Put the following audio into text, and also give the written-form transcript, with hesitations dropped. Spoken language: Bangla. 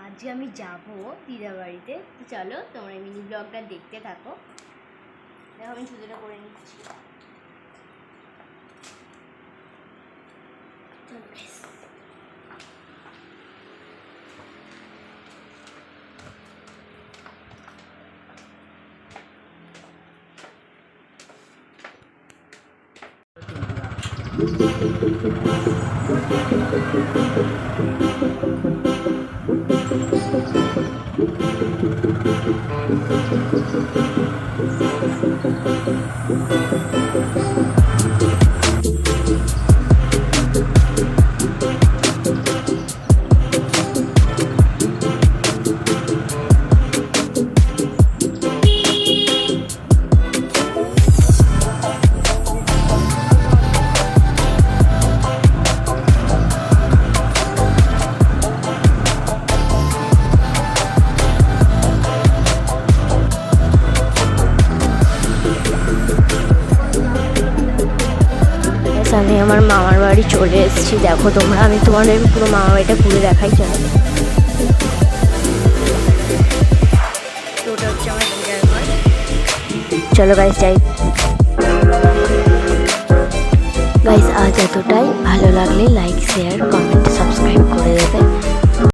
আজকে আমি যাব দিদা বাড়িতে, তো চলো তোমরা মিনি ব্লগটা দেখতে থাকো। দেখো আমি ছুটিটা করে নিচ্ছি। আমি আমার মামার বাড়ি চলে এসেছি। দেখো তোমরা, আমি তোমাদের পুরো মামার বাড়িটা ঘুরে দেখাই। চলো, ওটা হচ্ছে আমার দিদার ঘর। চলো গাইস যাই। গাইস আজ এতটাই, ভালো লাগলে লাইক, শেয়ার, কমেন্ট, সাবস্ক্রাইব করে দেবে।